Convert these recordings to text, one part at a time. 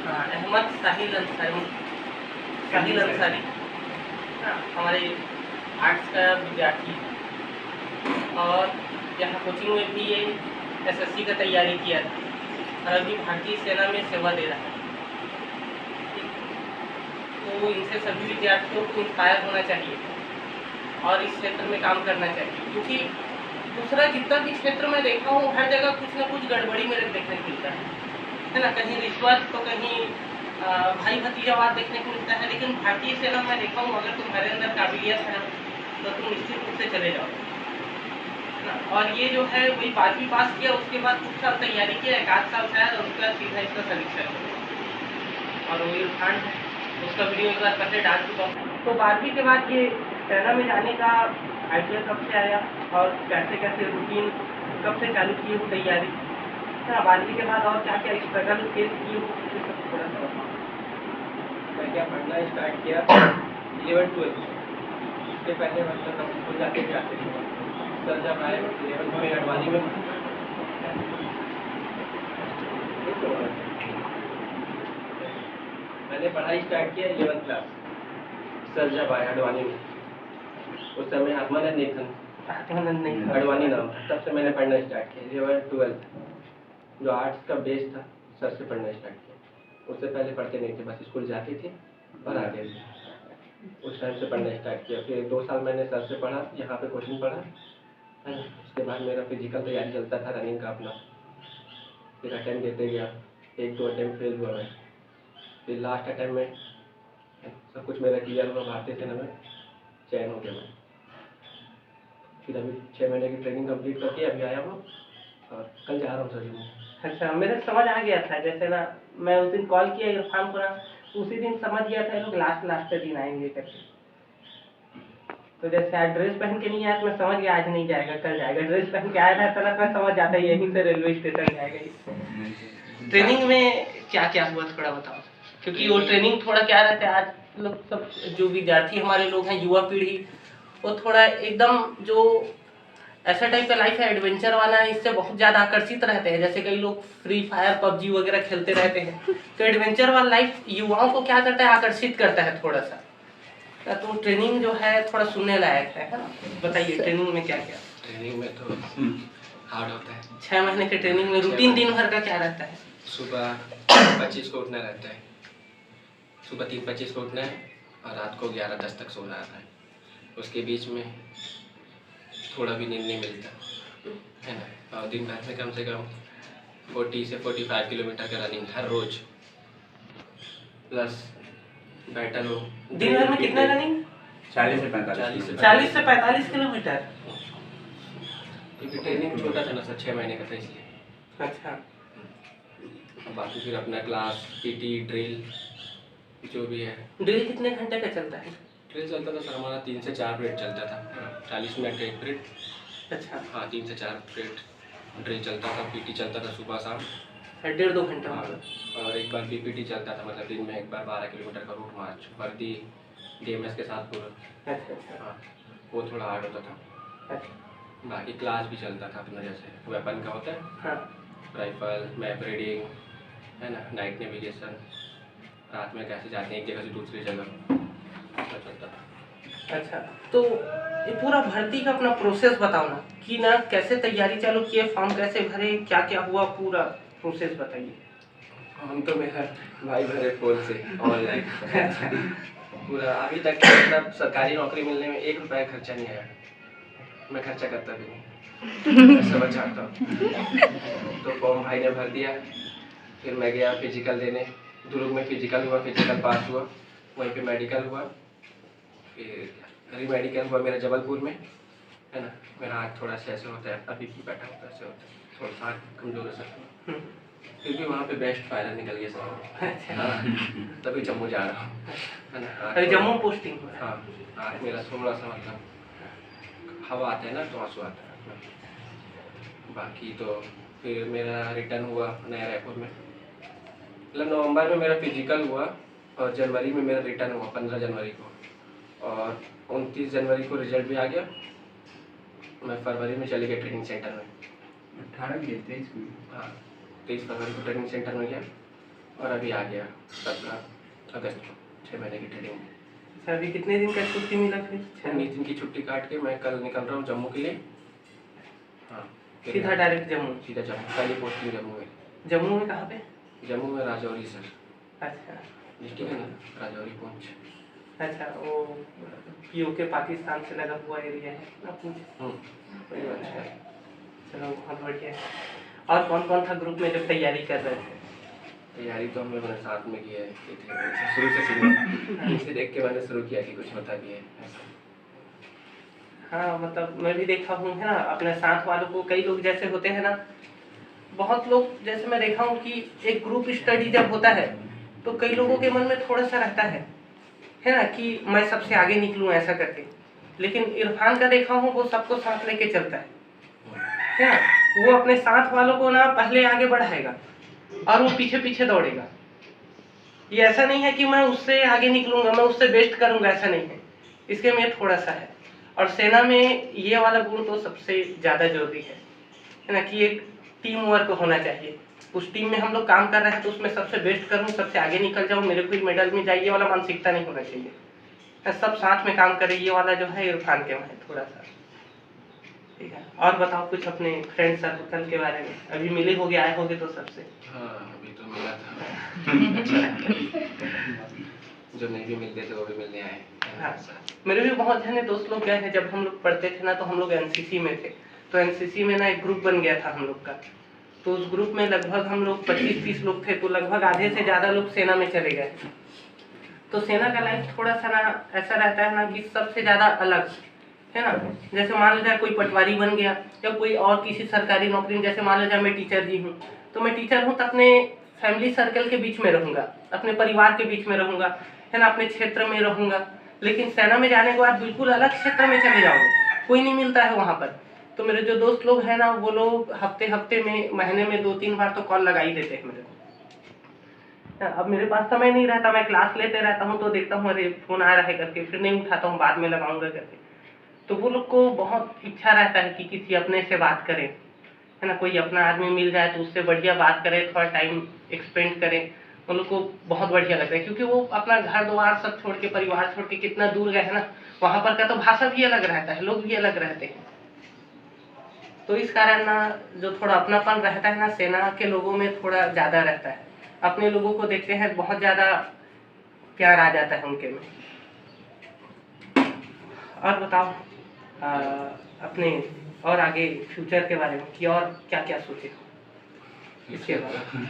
अहमद साहिल अंसारी। साहिल अंसारी हमारे आर्ट्स का विद्यार्थी और यहाँ कोचिंग में भी ये एसएससी का तैयारी किया था और अभी भारतीय सेना में सेवा दे रहा है। तो इनसे सभी विद्यार्थियों को इंस्पायर होना चाहिए और इस क्षेत्र में काम करना चाहिए, क्योंकि दूसरा जितना भी क्षेत्र में देखा हूँ हर जगह कुछ ना कुछ गड़बड़ी मेरे देखने को मिलता है ना। कहीं रिश्वत तो कहीं भाई भतीजावाद देखने को मिलता है, लेकिन भारतीय सेना में देखा हूँ अगर तुम्हारे अंदर काबिलियत है तो तुम निश्चित रूप से चले जाओ ना। और ये जो है वही 12वीं पास किया, उसके बाद कुछ साल तैयारी किया, 1 साल शायद, और उसके बाद सीधा इसका समीक्षा और वो इरफान है उसका वीडियो एक बार पहले डाल चुका हूँ। तो 12वीं के बाद ये सेना में जाने का आइडिया कब से आया और कैसे कैसे रूटीन कब से चालू किए हो तैयारी, हाँ 12वीं के बाद और क्या क्या स्ट्रगल फेस किए हो, ये सब थोड़ा सा बताओ। मैं क्या पढ़ना स्टार्ट किया 11-12 उसके पहले मतलब हम स्कूल जाते थे। सर जब आए 11th में अडवाणी में मैंने पढ़ाई स्टार्ट किया 11th क्लास। सर जब आए अडवाणी में, उस समय आत्मानंद नहीं अडवाणी नाम था, तब से मैंने पढ़ना स्टार्ट किया 11-12 जो आर्ट्स का बेस था, सर से पढ़ना स्टार्ट किया। उससे पहले पढ़ते नहीं थे, बस स्कूल जाते थे और आते थे। उस टाइम से पढ़ना स्टार्ट किया। फिर 2 साल मैंने सर से पढ़ा, यहाँ पे कोचिंग पढ़ा है ना। उसके बाद मेरा फिजिकल तैयारी चलता था रनिंग का अपना, फिर अटेम्प्ट देते गया, 1-2 अटेम्प्ट फेल हुआ मैं, फिर लास्ट अटेम्प्ट में सब कुछ मेरा क्लियर हुआ, भारतीय सेना में चयन हो गया मैं। फिर अभी 6 महीने की ट्रेनिंग कंप्लीट करके अभी आया हूँ और कल जा रहा हूँ सर में। अच्छा, मेरे समझ आ गया था, जैसे ना मैं उस दिन कॉल किया इरफान को ना, उसी दिन समझ गया था ये लोग लास्ट दिन आएंगे करके। तो जैसे आज ड्रेस पहन के नहीं आया तो मैं समझ गया आज नहीं जाएगा, कल जाएगा। ड्रेस पहन के आया था तो मैं समझ जाता यहीं से रेलवे स्टेशन जाएगा। ट्रेनिंग में क्या क्या हुआ थोड़ा बताओ, क्योंकि वो ट्रेनिंग थोड़ा क्या रहता है, आज लोग सब जो विद्यार्थी हमारे लोग हैं, युवा पीढ़ी, वो थोड़ा एकदम जो ऐसा टाइप का लाइफ है एडवेंचर वाला है, इससे बहुत ज़्यादा आकर्षित रहते हैं। जैसे कई लोग फ्री फायर पबजी वगैरह खेलते रहते हैं, तो एडवेंचर वाला लाइफ युवाओं को क्या करता है, आकर्षित करता है थोड़ा सा। तो ट्रेनिंग जो है थोड़ा सुनने लायक है ना। बताइए ट्रेनिंग में क्या क्या। ट्रेनिंग में तो हार्ड होता है। 6 महीने के ट्रेनिंग में रूटीन दिन भर का क्या रहता है? सुबह 25 को उठना रहता है, सुबह 3:25 को उठना है और रात को 11:10 तक सोना रहता है। उसके बीच में थोड़ा भी नींद नहीं मिलता है ना। और दिन भर में कम से कम 40 से 45 किलोमीटर का रनिंग हर रोज, प्लस बैटल हो। दिन भर में कितना रनिंग? 40 से 45 किलोमीटर। क्योंकि ट्रेनिंग छोटा था ना सर, 6 महीने का था इसलिए। अच्छा, बाकी फिर अपना क्लास, पीटी, ड्रिल जो भी है। ड्रिल कितने घंटे का चलता है? ड्रिल चलता था सर हमारा 3 से 4 पीरियड चलता था, 40 मिनट का एक पीरियड। अच्छा हाँ 3 से 4 पीरियड ड्रिल चलता था। पीटी चलता था सुबह शाम 1.5-2 घंटा। और एक बार पीपीटी चलता था, मतलब दिन में एक बार 12 किलोमीटर का रूट मार्च, वर्दी डीएमएस के साथ पूरा। अच्छा। हाँ वो थोड़ा हार्ड होता था। अच्छा। बाकी क्लास भी चलता था अपना, जैसे वेपन का होता है, हाँ। राइफल, मैप रीडिंग है ना, नाइट नेविगेशन, रात में कैसे जाते हैं एक जगह से दूसरी जगह, सब चलता था। अच्छा, तो ये पूरा भर्ती का अपना प्रोसेस बताओ ना, कि ना कैसे तैयारी चालू किए, फॉर्म कैसे भरे, क्या क्या हुआ, पूरा प्रोसेस बताइए। हम तो मेरा भाई भरे फोन से ऑनलाइन पूरा अभी तक मतलब सरकारी नौकरी मिलने में 1 रुपया खर्चा नहीं आया। मैं खर्चा करता भी नहीं, ऐसा बचाता हूँ। तो फॉर्म भाई ने भर दिया, फिर मैं गया फिजिकल देने, दुर्ग में फिजिकल हुआ, फिजिकल पास हुआ, वहीं पे मेडिकल हुआ, फिर री मेडिकल हुआ मेरा जबलपुर में है ना। मेरा हाथ थोड़ा सा ऐसे होता है, अभी भी बैठा होता है ऐसे होता है, थोड़ा सा कमजोर है सर, फिर भी वहाँ पे बेस्ट फायरर निकल गया सर। हाँ तभी जम्मू जा रहा हूँ है ना। जम्मू पोस्टिंग। हाँ हाथ मेरा थोड़ा सा मतलब हवा आता है ना तो आंसू आता है। बाकी तो फिर मेरा रिटर्न हुआ नया रायपुर में, मतलब नवंबर में मेरा फिजिकल हुआ और जनवरी में मेरा रिटर्न हुआ 15 जनवरी को, और 29 जनवरी को रिजल्ट भी आ गया। मैं फरवरी में चले गया ट्रेनिंग सेंटर में। 18 की 23 की। हाँ 23 फरवरी को ट्रेनिंग सेंटर में गया, और अभी आ गया 17 अगस्त को, 6 महीने की ट्रेनिंग। अच्छा, अभी कितने दिन का छुट्टी मिला फिर? 19 दिन की छुट्टी काट के मैं कल निकल रहा हूँ जम्मू के लिए। हाँ, सीधा डायरेक्ट जम्मू? सीधा जम्मू, कल ही पोस्टिंग जम्मू में। जम्मू में कहाँ पे? जम्मू में राजौरी सर। अच्छा, डिस्ट्रिक्ट है ना राजौरी पूंछ। अच्छा, वो पीओके पाकिस्तान से लगा हुआ एरिया है ना पूंछ? कोई बात नहीं, चलो बहुत बढ़िया है। और कौन कौन था ग्रुप में जब तैयारी कर रहे थे? तैयारी तो हम लोगों ने साथ में की है, शुरू से सीखा, इसे देख के मैंने शुरू किया कि कुछ होता भी है ऐसा। हाँ, मतलब मैं भी देखा हूँ है ना, अपने साथ वालों को, कई लोग जैसे होते हैं ना, बहुत लोग जैसे मैं देखा हूँ कि एक ग्रुप स्टडी जब होता है तो कई लोगों के मन में थोड़ा सा रहता है ना, कि मैं सबसे आगे निकलूँ ऐसा करके। लेकिन इरफान का देखा हूँ वो सबको साथ लेके चलता है ना, वो अपने साथ वालों को ना पहले आगे बढ़ाएगा और वो पीछे पीछे दौड़ेगा। ये ऐसा नहीं है कि मैं उससे आगे निकलूंगा, मैं उससे बेस्ट करूंगा, ऐसा नहीं है। इसके में थोड़ा सा है। और सेना में ये वाला गुण तो सबसे ज़्यादा जरूरी है ना, कि एक टीम वर्क होना चाहिए। उस टीम में हम लोग काम कर रहे हैं तो उसमें सबसे बेस्ट करूँ, सबसे आगे निकल जाऊँ, मेरे को मेडल में जाए, ये वाला मानसिकता नहीं होना चाहिए। सब साथ में काम करें, ये वाला जो है इरफान के वहाँ है थोड़ा सा। ठीक है, और बताओ कुछ अपने फ्रेंड सर्कल के बारे में। अभी मिले होगे, आए होगे तो सबसे? हाँ, अभी तो मिला था। जो नहीं भी मिलते थे वो भी मिलने आए। हाँ, मेरे भी बहुत जने दोस्त लोग गए हैं। जब हम लोग पढ़ते थे ना तो हम लोग एनसीसी में थे, तो एनसीसी में ना एक ग्रुप बन गया था हम लोग का। तो उस ग्रुप में लगभग हम लोग 25-30 लोग थे, तो लगभग आधे से ज़्यादा लोग सेना में चले गए। तो सेना का लाइफ थोड़ा सा ना ऐसा रहता है ना कि सबसे ज़्यादा अलग है ना। जैसे मान लीजिए कोई पटवारी बन गया या कोई और किसी सरकारी नौकरी में, जैसे मान लीजिए मैं टीचर जी हूँ, तो मैं टीचर हूँ तो अपने फैमिली सर्कल के बीच में रहूँगा, अपने परिवार के बीच में रहूँगा, है ना, अपने क्षेत्र में रहूँगा। लेकिन सेना में जाने के बाद बिल्कुल अलग क्षेत्र में चले जाओगे, कोई नहीं मिलता है वहाँ पर। तो मेरे जो दोस्त लोग हैं ना, वो लोग हफ्ते में, महीने में 2-3 बार तो कॉल लगा ही देते हैं मेरे को। अब मेरे पास समय नहीं रहता, मैं क्लास लेते रहता हूँ तो देखता हूँ अरे फोन आ रहा है करके, फिर नहीं उठाता हूँ, बाद में लगाऊंगा करके। तो वो लोग को बहुत इच्छा रहता है कि किसी अपने से बात करें, है ना, कोई अपना आदमी मिल जाए तो उससे बढ़िया बात करें, थोड़ा टाइम एक्सपेंड करें। उन लोग को बहुत बढ़िया लगता है, क्योंकि वो अपना घर द्वार सब छोड़ के, परिवार छोड़ के कितना दूर गए है ना, वहाँ पर का तो भाषा भी अलग रहता है, लोग भी अलग रहते हैं। तो इस कारण ना जो थोड़ा अपनापन रहता है ना, सेना के लोगों में थोड़ा ज़्यादा रहता है। अपने लोगों को देखते हैं बहुत ज़्यादा प्यार आ जाता है उनके में। और बताओ अपने और आगे फ्यूचर के बारे में कि और क्या क्या सोचे इसके बारे में?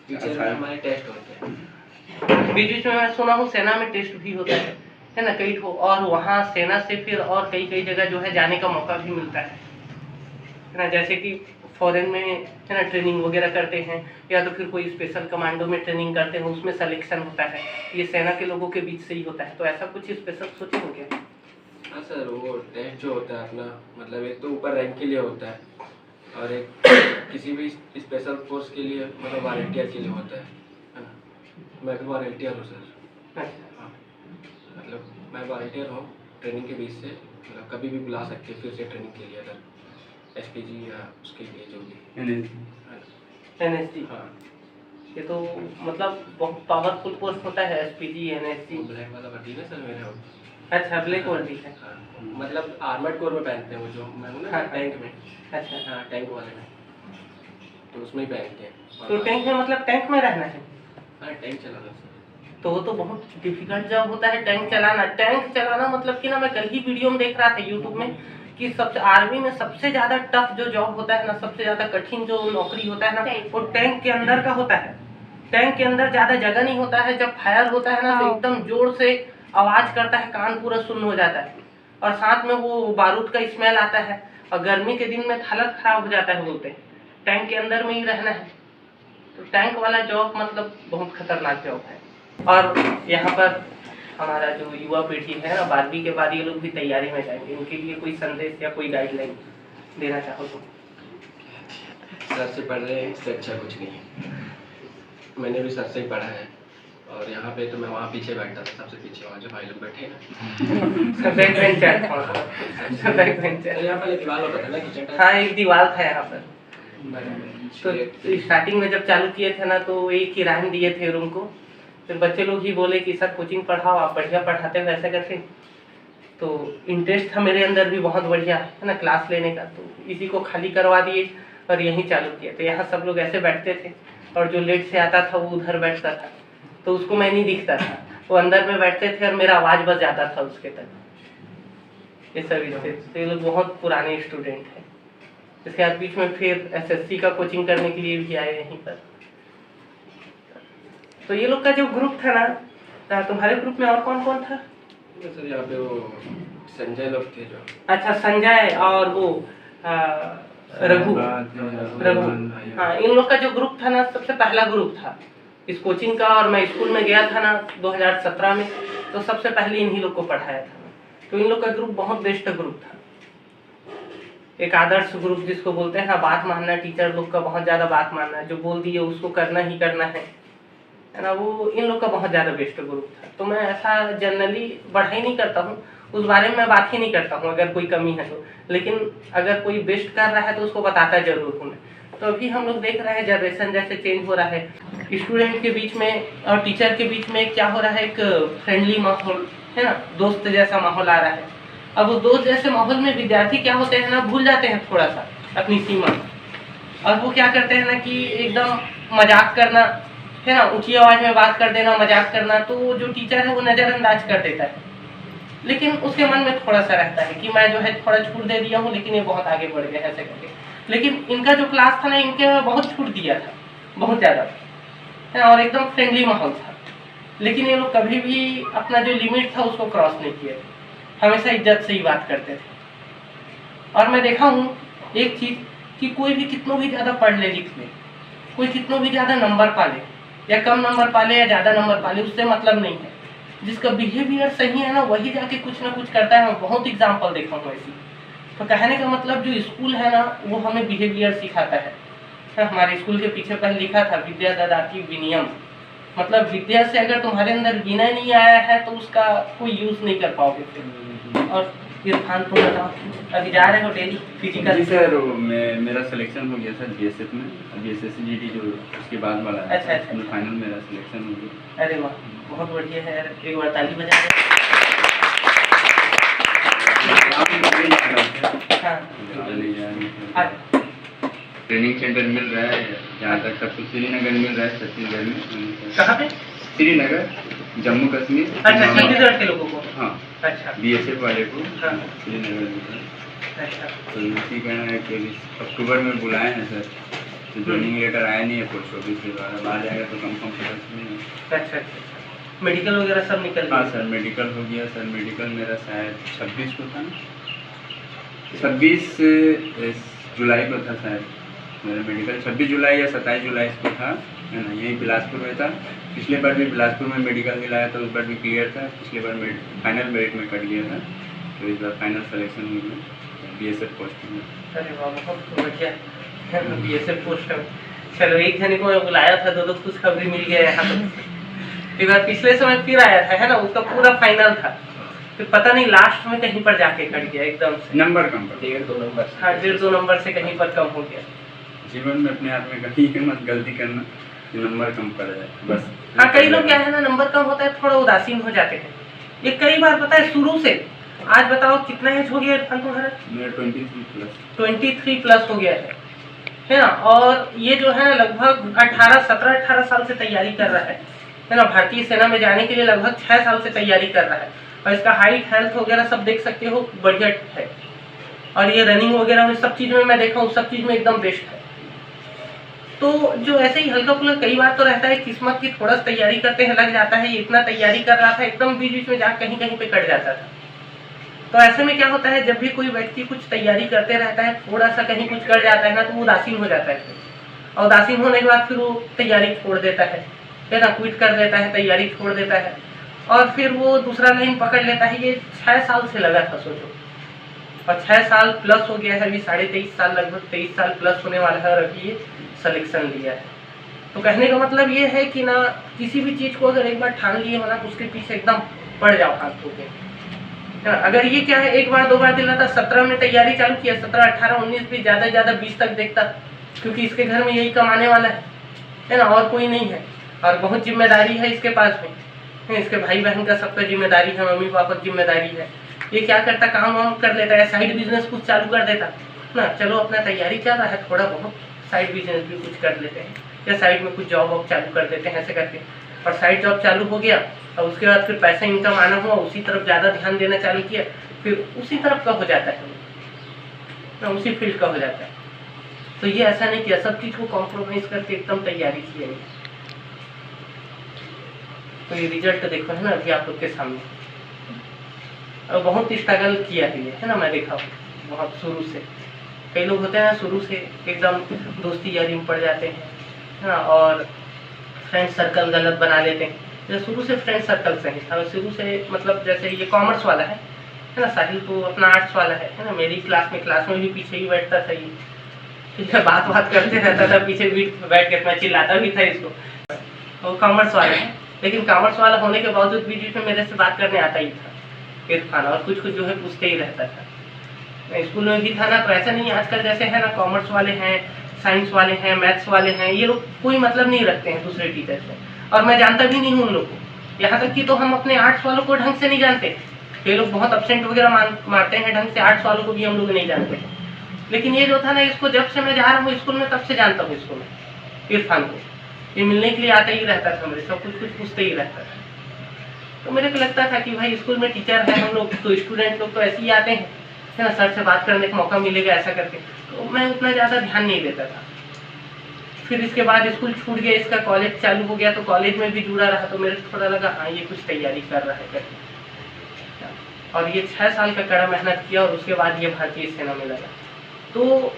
फ्यूचर में हमारे टेस्ट होते हैं, बीच में मैं सुना हूँ सेना में टेस्ट भी होता है ना कई ठो, और वहाँ सेना से फिर और कई जगह जो है जाने का मौका भी मिलता है ना, जैसे कि फॉरेन में है ना ट्रेनिंग वगैरह करते हैं, या तो फिर कोई स्पेशल कमांडो में ट्रेनिंग करते हैं, उसमें सिलेक्शन होता है। ये सेना के लोगों के बीच से ही होता है, तो ऐसा कुछ स्पेशल सोचे हो क्या? हाँ सर, वो टेस्ट जो होता है अपना, मतलब एक तो ऊपर रैंक के लिए होता है और एक किसी भी स्पेशल फोर्स के लिए, मतलब वॉलंटियर के लिए होता है ना। मैं भी वॉलंटियर हूँ सर। हाँ, मतलब मैं वॉलंटियर हूँ ट्रेनिंग के बीच से, मतलब कभी भी बुला सकते हैं फिर से ट्रेनिंग के लिए, अगर एसपीजी या उसके लिए जो भी एनएसजी। हाँ, ये तो मतलब बहुत पावरफुल पोस्ट होता है एसपीजी एनएसजी। ब्लैक वाला वर्दी ना सर मेरा। अच्छा, ब्लैक वर्दी है। हाँ, मतलब आर्मर्ड कोर में पहनते हैं वो, जो मैं हूँ ना। हाँ, टैंक में। अच्छा, हाँ, टैंक वाले में, तो उसमें ही पहनते हैं। तो टैंक में मतलब टैंक में रहना है? हाँ, टैंक चलाना सर। तो वो तो बहुत डिफिकल्ट जॉब होता है टैंक चलाना। टैंक चलाना मतलब कि ना, मैं कल ही वीडियो में देख रहा था यूट्यूब में कि सबसे आर्मी में सबसे ज़्यादा टफ जो जॉब होता है ना, सबसे ज़्यादा कठिन जो नौकरी होता है ना, वो टैंक के अंदर का होता है। टैंक के अंदर ज़्यादा जगह नहीं होता है, जब फायर होता है ना तो एकदम जोर से आवाज़ करता है, कान पूरा सुन्न हो जाता है, और साथ में वो बारूद का स्मेल आता है, और गर्मी के दिन में हालत खराब हो जाता है। बोलते हैं टैंक के अंदर में ही रहना है, तो टैंक वाला जॉब मतलब बहुत खतरनाक जॉब है। और यहाँ पर हमारा जो युवा पीढ़ी है ना, 12वीं के बाद ये लोग भी तैयारी में जाएंगे, उनके लिए कोई संदेश या कोई गाइडलाइन देना चाहो तो? सर से पढ़ रहे हैं, इससे अच्छा कुछ नहीं है। मैंने भी सर से ही पढ़ा है, और यहाँ पे तो मैं वहाँ पीछे बैठता था, सबसे पीछे, वहाँ जो भाई लोग बैठे हैं ना, बैक बेंचर। Back bencher. यहाँ पर एक दीवार होता था ना, किचन। हाँ, एक दीवार था यहाँ पर। तो स्टार्टिंग में जब चालू किए थे ना, तो एक ही रान दिए थे रूम को। फिर बच्चे लोग ही बोले कि सर कोचिंग पढ़ाओ, आप बढ़िया पढ़ाते हो वैसे करके। तो इंटरेस्ट था मेरे अंदर भी बहुत बढ़िया, है ना, क्लास लेने का। तो इसी को खाली करवा दिए और यहीं चालू किया। तो यहाँ सब लोग ऐसे बैठते थे, और जो लेट से आता था वो उधर बैठता था, तो उसको मैं नहीं दिखता था, वो अंदर में बैठते थे और मेरा आवाज़ बस जाता था उसके तक। ये सब इससे तो ये लोग बहुत पुराने स्टूडेंट हैं। इसके बाद बीच में फिर एसएससी का कोचिंग करने के लिए भी आए यहीं पर। तो ये लोग का जो ग्रुप था ना, तुम्हारे ग्रुप में और कौन कौन था? सर यहाँ पे वो संजय लोग थे जो। अच्छा, संजय और वो रघु। हाँ, इन लोग का जो ग्रुप था ना, सबसे पहला ग्रुप था इस कोचिंग का। और मैं स्कूल में गया था ना 2017 में, तो सबसे पहले इन्हीं लोग को पढ़ाया था। तो इन लोग का ग्रुप बहुत बेस्ट ग्रुप था, एक आदर्श ग्रुप जिसको बोलते हैं ना, बात मानना, टीचर लोग का बहुत ज़्यादा बात मानना, जो बोल दिए उसको करना ही करना है ना, वो इन लोग का बहुत ज़्यादा बेस्ट ग्रुप था। तो मैं ऐसा जनरली बढ़ाई नहीं करता हूँ, उस बारे में मैं बात ही नहीं करता हूँ अगर कोई कमी है तो। लेकिन अगर कोई बेस्ट कर रहा है तो उसको बताता जरूर हूँ मैं। तो अभी हम लोग देख रहे हैं जनरेशन जैसे चेंज हो रहा है, स्टूडेंट के बीच में और टीचर के बीच में क्या हो रहा है, एक फ्रेंडली माहौल, है ना, दोस्त जैसा माहौल आ रहा है। अब उस दोस्त जैसे माहौल में विद्यार्थी क्या होते हैं ना, भूल जाते हैं थोड़ा सा अपनी सीमा, और वो क्या करते हैं ना कि एकदम मजाक करना, है ना, ऊंची आवाज में बात कर देना, मजाक करना। तो जो टीचर है वो नज़रअंदाज कर देता है, लेकिन उसके मन में थोड़ा सा रहता है कि मैं जो है थोड़ा छूट दे दिया हूँ, लेकिन ये बहुत आगे बढ़ गया ऐसे करके। लेकिन इनका जो क्लास था ना, इनके में बहुत छूट दिया था, बहुत ज़्यादा, है ना, और एकदम फ्रेंडली माहौल था। लेकिन ये लोग कभी भी अपना जो लिमिट था उसको क्रॉस नहीं किए थे, हमेशा इज्जत से ही बात करते थे। और मैं देखा हूँ एक चीज़ कि कोई भी कितना भी ज़्यादा पढ़ ले लिख ले, कोई कितना भी ज़्यादा नंबर पा ले या कम नंबर पा ले या ज़्यादा नंबर पा ले, उससे मतलब नहीं है। जिसका बिहेवियर सही है ना, वही जाके कुछ ना कुछ करता है। मैं बहुत एग्जाम्पल देखा हूँ ऐसी। तो कहने का मतलब जो स्कूल है ना, वो हमें बिहेवियर सिखाता है। हमारे स्कूल के पीछे पहले लिखा था विद्या ददाति विनयम, मतलब विद्या से अगर तुम्हारे अंदर विनय नहीं आया है तो उसका कोई यूज नहीं कर पाओगे फिर। और इरफान तुम बताओ, अभी जा रहे हो डेली फिजिकल? जी सर, मेरा सिलेक्शन हो गया सर बीएसएफ में, अभी एसएससी जीडी जो उसके बाद वाला है। अच्छा अच्छा, फाइनल मेरा सिलेक्शन हो गया। अरे वाह, बहुत बढ़िया है यार, एक बार ताली बजा दे। हाँ, ट्रेनिंग सेंटर मिल रहा है जहाँ तक सब कुछ श्रीनगर मिल रहा है, छत्तीसगढ़ में। कहाँ पे? श्रीनगर, जम्मू कश्मीर। अच्छा, छत्तीसगढ़ के लोगों को? हाँ, अच्छा, बीएसएफ वाले को हाँ, श्रीनगर मिल रहा है। अच्छा, तो इसी का है कि अक्टूबर में बुलाए हैं सर, तो ज्वाइनिंग लेटर आया नहीं है पोस्ट ऑफिस के द्वारा, आ जाएगा तो कंफर्म पता चलेगा। अच्छा अच्छा। मेडिकल वगैरह सब निकल गया? हाँ सर, मेडिकल हो गया सर। मेडिकल मेरा शायद 26 को था ना, 26 जुलाई को था शायद मेरा मेडिकल। 26 जुलाई या 27 जुलाई को था, है ना, यही बिलासपुर में था। पिछले बार भी बिलासपुर में मेडिकल दिलाया था, उस बार भी क्लियर था। पिछले बार फाइनल मेरिट में कट गया था, तो इस बार फाइनल सिलेक्शन हो गया बीएसएफ पोस्ट में। अरे वाह, बहुत बढ़िया, बीएसएफ पोस्ट है। चलो, एक जने को मैं बुलाया था, दो खुशखबरी मिल गया यहाँ तो। एक बार पिछले समय फिर आया था, है ना, उसका पूरा फाइनल था, फिर पता नहीं लास्ट में कहीं पर जाके कट गया एकदम से। नंबर कम पर 1.5-2 नंबर। हाँ, 1.5-2 नंबर से कहीं पर कम हो गया। जीवन में अपने आप में कहीं मत गलती करना कि नंबर कम पड़ जाए बस। हाँ, कई लोग क्या है ना, नंबर कम होता है थोड़ा उदासीन हो जाते हैं। ये कई बार पता है शुरू से। आज बताओ कितना एज हो गया इरफान तुम्हारा? मेरा 23 प्लस। 23 प्लस हो गया है ना। और ये जो है ना लगभग 17-18 साल से तैयारी कर रहा है ना। भारतीय सेना में जाने के लिए लगभग 6 साल से तैयारी कर रहा है, और इसका हाइट, हेल्थ वगैरह सब देख सकते हो, बढ़िया है। और ये रनिंग वगैरह में सब चीज़ में मैं देखा हूँ, सब चीज़ में एकदम बेस्ट है। तो जो ऐसे ही हल्का फुल्का कई बार तो रहता है, किस्मत की थोड़ा सा तैयारी करते हैं लग जाता है। ये इतना तैयारी कर रहा था, एकदम बीच बीच में जाकर कहीं कहीं पे कट जाता था। तो ऐसे में क्या होता है, जब भी कोई व्यक्ति कुछ तैयारी करते रहता है, थोड़ा सा कहीं कुछ कर जाता है ना, तो वो उदासीन हो जाता है। और उदासीन होने के बाद फिर वो तैयारी छोड़ देता है ना, क्विट कर देता है, तैयारी छोड़ देता है, और फिर वो दूसरा लाइन पकड़ लेता है। ये 6 साल से लगा था, सोचो, और 6 साल प्लस हो गया है अभी, 23.5 साल, लगभग 23 साल प्लस होने वाला है, और अभी ये सिलेक्शन लिया है। तो कहने का मतलब ये है कि ना, किसी भी चीज़ को अगर एक बार ठान लिए हो ना, तो उसके पीछे एकदम पड़ जाओ हाथ धो के। अगर ये क्या है, एक बार 2 बार दिला था, 17 में तैयारी चालू किया, 17, 18, 19 भी ज़्यादा 20 तक देखता, क्योंकि इसके घर में यही कमाने वाला है ना, और कोई नहीं है। और बहुत जिम्मेदारी है इसके पास में, इसके भाई बहन का सबका जिम्मेदारी है, मम्मी पापा की जिम्मेदारी है। ये क्या करता, काम वाम कर लेता है, साइड बिजनेस कुछ चालू कर देता ना। चलो अपना तैयारी चल रहा है, थोड़ा बहुत साइड बिजनेस भी कुछ कर लेते हैं, या साइड में कुछ जॉब वॉब चालू कर देते हैं ऐसे करके। और साइड जॉब चालू हो गया और उसके बाद फिर पैसा इनकम आना हुआ, उसी तरफ ज़्यादा ध्यान देना चालू किया, फिर उसी तरफ का हो जाता है ना, उसी फील्ड का हो जाता है। तो ये ऐसा नहीं किया, सब चीज़ को कॉम्प्रोमाइज़ करके एकदम तैयारी की है। तो ये रिजल्ट देखो है ना अभी आप लोग के सामने। और बहुत स्ट्रगल किया है ना, मैं देखा हूँ बहुत शुरू से। कई लोग होते हैं शुरू से एकदम दोस्ती यारी में पड़ जाते हैं है ना, और फ्रेंड सर्कल गलत बना लेते हैं। जैसे शुरू से फ्रेंड सर्कल सही था, शुरू से मतलब जैसे ये कॉमर्स वाला है ना, साहिल तो अपना आर्ट्स वाला है ना। मेरी क्लास में भी पीछे ही बैठता था ये, ठीक है, बात करते रहता था पीछे भी बैठ के, मैं चिल्लाता भी था इसको। वो कॉमर्स वाला है, लेकिन कॉमर्स वाला होने के बावजूद भी जिसमें मेरे से बात करने आता ही था इरफान, और कुछ जो है पूछते ही रहता था। स्कूल में भी था ना, तो ऐसा नहीं आजकल जैसे है ना, कॉमर्स वाले हैं, साइंस वाले हैं, मैथ्स वाले हैं, ये लोग कोई मतलब नहीं रखते हैं दूसरे टीचर से, और मैं जानता भी नहीं हूँ उन लोग को। यहाँ तक कि तो हम अपने आर्ट्स वालों को ढंग से नहीं जानते, ये लोग बहुत अपसेंट वगैरह मारते हैं ढंग से, आर्ट्स वालों को भी हम लोग नहीं जानते। लेकिन ये जो था ना, इसको जब से मैं जा रहा हूँ स्कूल में तब से जानता हूँ इसको मैं, इरफान को। ये मिलने के लिए आता ही रहता था मेरे, सब कुछ पूछते ही रहता था। तो मेरे को लगता था कि भाई स्कूल में टीचर है हम लोग, तो स्टूडेंट लोग तो ऐसे ही आते हैं है ना, सर से बात करने का मौका मिलेगा ऐसा करके, तो मैं उतना ज़्यादा ध्यान नहीं देता था। फिर इसके बाद स्कूल छूट गया, इसका कॉलेज चालू हो गया, तो कॉलेज में भी जुड़ा रहा, तो मेरे को थोड़ा लगा हाँ ये कुछ तैयारी कर रहा है करके। और ये 6 साल का कड़ा मेहनत किया, और उसके बाद ये भारतीय सेना में लगा। तो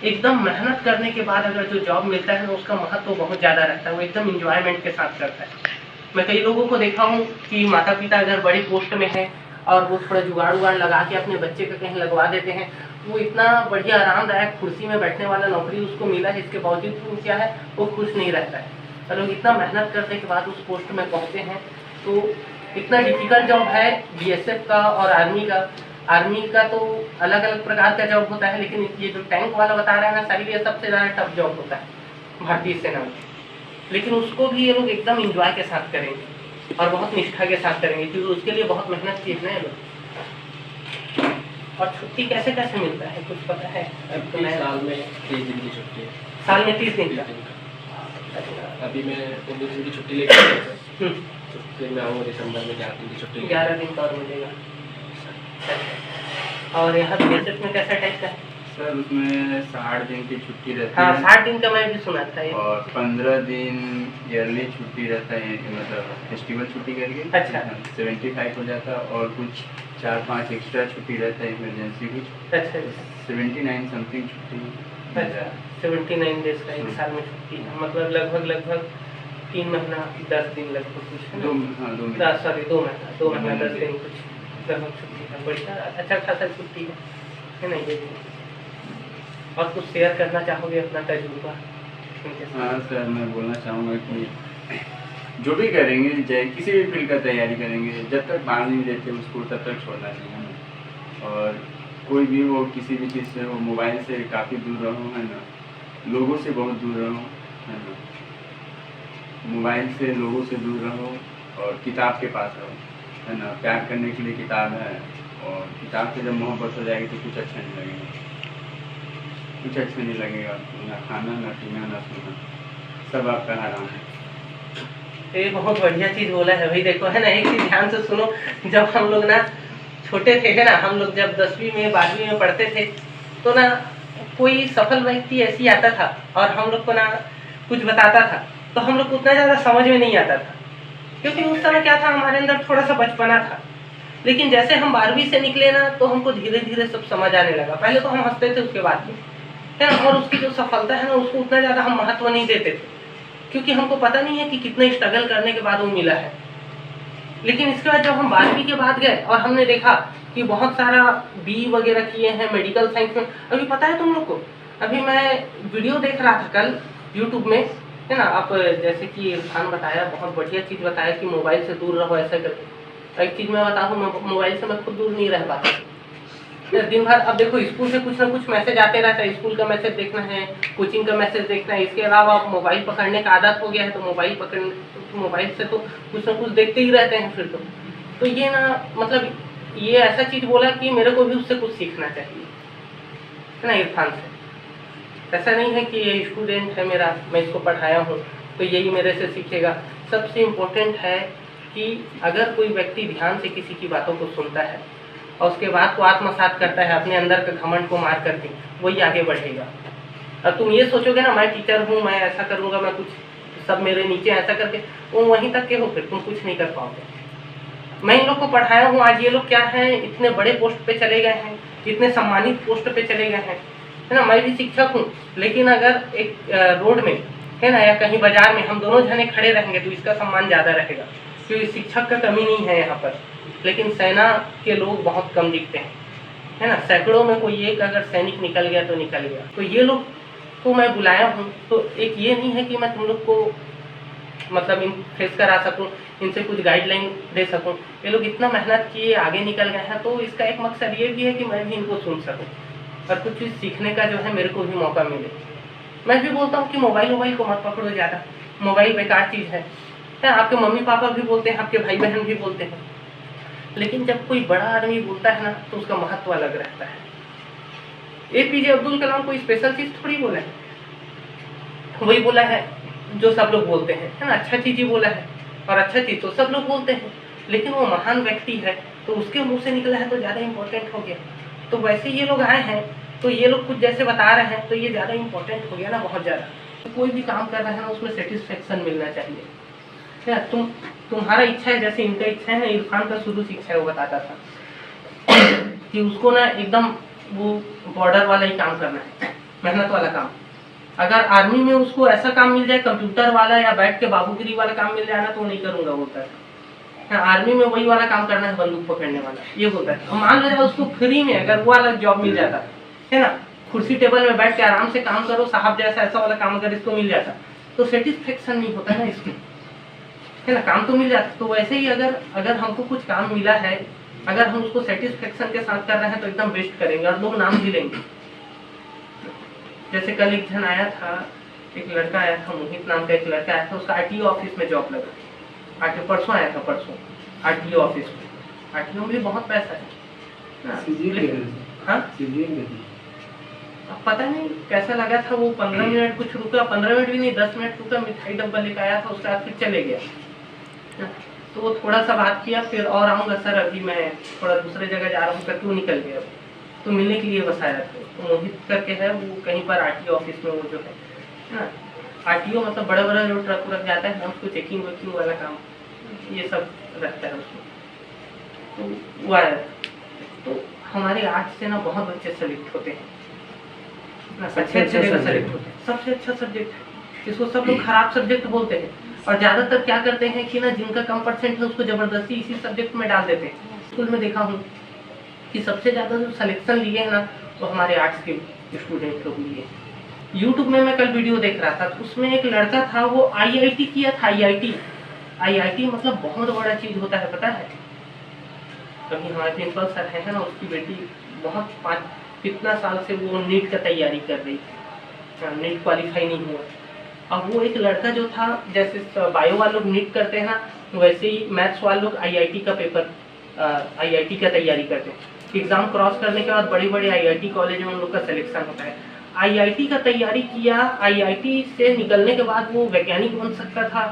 एकदम मेहनत करने के बाद अगर जो जॉब मिलता है ना, उसका महत्व तो बहुत ज़्यादा रहता है, वो एकदम इंजॉयमेंट के साथ करता है। मैं कई लोगों को देखा हूँ कि माता पिता अगर बड़ी पोस्ट में है और वो थोड़ा जुगाड़ उगाड़ लगा के अपने बच्चे का कहीं लगवा देते हैं, वो इतना बढ़िया आरामदायक कुर्सी में बैठने वाला नौकरी उसको मिला है, इसके बावजूद वो क्या है, वो खुश नहीं रहता है। और लोग इतना मेहनत करने के बाद उस पोस्ट में पहुँचते हैं, तो इतना डिफिकल्ट जॉब है BSF का और आर्मी का तो अलग अलग प्रकार का जॉब होता है, लेकिन ये जो टैंक वाला बता रहा है ना साहिल, ये सबसे ज़्यादा टफ जॉब होता है भारतीय सेना में। लेकिन उसको भी ये लोग एकदम इंजॉय के साथ करेंगे और बहुत निष्ठा के साथ करेंगे, क्योंकि उसके लिए बहुत मेहनत की है लोग। और छुट्टी कैसे कैसे मिलता है कुछ पता है? तो साल में 30 दिन की छुट्टी है। साल में 30 दिन का? अभी मैं 19 दिन की छुट्टी लेकर आया था, तो फिर मैं आऊँगा दिसंबर में 11 दिन की छुट्टी। 11 दिन का और मिलेगा। और यहाँ BSF में कैसा टाइप का है? सर उसमें 60 दिन की छुट्टी रहती हाँ, है। 60 दिन का मैं भी सुना था ये। और 15 दिन ईयरली छुट्टी रहता है, मतलब फेस्टिवल छुट्टी करके। अच्छा। 75 हो जाता है, और कुछ 4-5 एक्स्ट्रा छुट्टी रहता है इमरजेंसी कुछ। अच्छा 79 समथिंग छुट्टी। अच्छा 79 डेज का एक साल में छुट्टी है, मतलब लगभग 3 महीना 10 दिन लगभग कुछ है ना? 2 महीना, सॉरी 2 महीना 10 दिन कुछ लगभग छुट्टी है। बढ़िया, अच्छा खासा छुट्टी है ना ये भी। और कुछ शेयर करना चाहोगे अपना तजुर्बा? हाँ सर, मैं बोलना चाहूँगा कि जो भी करेंगे, चाहे किसी भी फील्ड का तैयारी करेंगे, जब तक मान नहीं देते उसको तब तक छोड़ना नहीं है। और कोई भी हो, किसी भी चीज़ से हो, मोबाइल से काफ़ी दूर रहो है ना, लोगों से बहुत दूर रहो है ना, मोबाइल से लोगों से दूर रहो, और किताब के पास रहो है ना। प्यार करने के लिए किताब है, और किताब से जब मोहब्बत हो जाएगी तो कुछ अच्छा नहीं लगेगा, कुछ अच्छा नहीं लगेगा, ना खाना ना पीना ना सोना, सब आपका हराम है। ये बहुत बढ़िया चीज़ बोला है भाई। देखो है ना, एक चीज़ ध्यान से सुनो, जब हम लोग ना छोटे थे है ना, हम लोग जब 10वीं में 12वीं में पढ़ते थे, तो ना कोई सफल व्यक्ति ऐसी आता था और हम लोग को ना कुछ बताता था, तो हम लोग को उतना ज़्यादा समझ में नहीं आता था, क्योंकि उस समय क्या था, हमारे अंदर थोड़ा सा बचपना था। लेकिन जैसे हम 12वीं से निकले ना, तो हमको धीरे धीरे सब समझ आने लगा। पहले तो हम हंसते थे, उसके बाद में है ना, और उसकी जो सफलता है ना, उसको उतना ज़्यादा हम महत्व नहीं देते थे, क्योंकि हमको पता नहीं है कि कितने स्ट्रगल करने के बाद वो मिला है। लेकिन इसके बाद जब हम 12वीं के बाद गए और हमने देखा कि बहुत सारा BE वगैरह किए हैं मेडिकल साइंस में। अभी पता है तुम लोग को, अभी मैं वीडियो देख रहा था कल यूट्यूब में है ना, आप जैसे कि इरफान बताया, बहुत बढ़िया चीज़ बताया कि मोबाइल से दूर रहो ऐसा करके। एक चीज़ मैं बताऊँ, मोबाइल से मैं खुद दूर नहीं रह पाता, दिन भर अब देखो स्कूल से कुछ ना कुछ मैसेज आते रहता है, स्कूल का मैसेज देखना है, कोचिंग का मैसेज देखना है, इसके अलावा आप मोबाइल पकड़ने का आदत हो गया है तो मोबाइल से तो कुछ ना कुछ देखते ही रहते हैं फिर तो ये ना मतलब ये ऐसा चीज़ बोला कि मेरे को भी उससे कुछ सीखना चाहिए, है ना, इरफान से। ऐसा नहीं है कि ये स्टूडेंट है मेरा, मैं इसको पढ़ाया हूँ तो यही मेरे से सीखेगा। सबसे इम्पोर्टेंट है कि अगर कोई व्यक्ति ध्यान से किसी की बातों को सुनता है और उसके बाद को आत्मसात करता है अपने अंदर के घमंड को मार करके, वही आगे बढ़ेगा। अब तुम ये सोचोगे ना मैं टीचर हूँ, मैं ऐसा करूँगा, मैं कुछ सब मेरे नीचे ऐसा करके, वो वहीं तक के हो, फिर तुम कुछ नहीं कर पाओगे। मैं इन लोग को पढ़ाया हूँ, आज ये लोग क्या हैं, इतने बड़े पोस्ट पे चले गए हैं, इतने सम्मानित पोस्ट पे चले गए हैं, है ना। मैं भी शिक्षक हूँ, लेकिन अगर एक रोड में, है ना, या कहीं बाजार में हम दोनों जने खड़े रहेंगे तो इसका सम्मान ज़्यादा रहेगा, क्योंकि शिक्षक का कमी नहीं है यहाँ पर। लेकिन सेना के लोग बहुत कम दिखते हैं, है ना, सैकड़ों में कोई एक अगर सैनिक निकल गया तो निकल गया। तो ये लोग को मैं बुलाया हूँ तो एक ये नहीं है कि मैं तुम लोग को मतलब इन फेस करा सकूँ, इनसे कुछ गाइडलाइन दे सकूँ। ये लोग इतना मेहनत किए आगे निकल गए हैं, तो इसका एक मकसद ये भी है कि मैं भी इनको सुन सकूँ और कुछ चीज़ सीखने का जो है मेरे को भी मौका मिले। मैं भी बोलता हूँ कि मोबाइल को मत पकड़ो ज़्यादा, मोबाइल बेकार चीज़ है। आपके मम्मी पापा भी बोलते हैं, आपके भाई बहन भी बोलते हैं, लेकिन जब कोई बड़ा आदमी बोलता है ना तो उसका महत्व अलग रहता है। APJ अब्दुल कलाम कोई स्पेशल चीज़ थोड़ी बोला है, वही बोला है जो सब लोग बोलते हैं, है ना, अच्छा चीज़ ही बोला है, और अच्छा चीज़ तो सब लोग बोलते हैं, लेकिन वो महान व्यक्ति है तो उसके मुंह से निकला है तो ज़्यादा इम्पोर्टेंट हो गया। तो वैसे ये लोग आए हैं तो ये लोग कुछ जैसे बता रहे हैं तो ये ज़्यादा इम्पोर्टेंट हो गया ना, बहुत ज़्यादा। तो कोई भी काम कर रहे हैं ना उसमें सेटिस्फेक्शन मिलना चाहिए। क्या तुम्हारा इच्छा है, जैसे इनका इच्छा है ना, इरफान का शुरू से इच्छा है, वो बताता था कि उसको ना एकदम वो बॉर्डर वाला ही काम करना है, मेहनत वाला काम। अगर आर्मी में उसको ऐसा काम मिल जाए कंप्यूटर वाला या बैठ के बाबूगिरी वाला काम मिल जाए ना तो वो नहीं करूँगा बोलता है। आर्मी में वही वाला काम करना है, बंदूक पकड़ने वाला, ये बोलता है। मान लो जाए उसको फ्री में अगर वो वाला जॉब मिल जाता है ना, कुर्सी टेबल में बैठ के आराम से काम करो साहब जैसा, ऐसा वाला काम अगर इसको मिल जाता तो सेटिस्फेक्शन नहीं होता ना इसको, है ना, काम तो मिल जाता। तो वैसे ही अगर हमको कुछ काम मिला है, अगर हम उसको सेटिस्फेक्शन के साथ कर रहे हैं तो एकदम बेस्ट करेंगे और लोग नाम भी लेंगे। जैसे कल एक जन आया था, एक लड़का आया था, मोहित नाम का एक लड़का आया था, उसका RTO ऑफिस में जॉब लगा। परसों आया था, परसों RTO ऑफिस में। RTO में भी बहुत पैसा है हाँ, अब पता नहीं कैसा लगा था वो। 15 मिनट कुछ रुका, 15 मिनट भी नहीं, 10 मिनट रुका, मिठाई डब्बा लेकर आया था, उसके बाद फिर चले गया। तो वो थोड़ा सा बात किया, फिर और आऊँगा सर, अभी मैं थोड़ा दूसरे जगह जा रहा हूँ करके वो निकल गया। तो मिलने के लिए बस आया था। तो मोहित करके है वो, कहीं पर RTO ऑफिस में वो जो है ना, RTO मतलब बड़ा बड़ा जो ट्रक रख जाता है ना, उसको चेकिंग वेकिंग वाला काम ये सब रहता है उसमें। तो वो आया। तो हमारे आर्ट्स से ना बहुत बच्चे सेलेक्ट होते हैं ना, अच्छे जगह सेलेक्ट होते हैं। सबसे अच्छा सब्जेक्ट है, जिसको सब लोग खराब सब्जेक्ट बोलते हैं, और ज़्यादातर क्या करते हैं कि ना जिनका कम परसेंट है उसको ज़बरदस्ती इसी सब्जेक्ट में डाल देते हैं। स्कूल में देखा हूँ कि सबसे ज़्यादा जो सिलेक्शन लिए हैं ना तो हमारे आर्ट्स के स्टूडेंट लोग लिए। यूट्यूब में मैं कल वीडियो देख रहा था, तो उसमें एक लड़का था, वो IIT किया था। IIT मतलब बहुत बड़ा चीज़ होता है, पता है। अभी हमारे प्रिंसिपल सर है ना, उसकी बेटी बहुत कितना साल से वो नीट का तैयारी कर रही, नीट क्वालिफाई नहीं हुआ। अब वो एक लड़का जो था, जैसे बायो वाले लोग नीट करते हैं ना, वैसे ही मैथ्स वाले लोग IIT का पेपर IIT का तैयारी करते हैं। एग्ज़ाम क्रॉस करने के बाद बड़े बड़े IIT कॉलेज में उन लोग का सिलेक्शन होता है। IIT का तैयारी किया, IIT से निकलने के बाद वो वैज्ञानिक बन सकता था,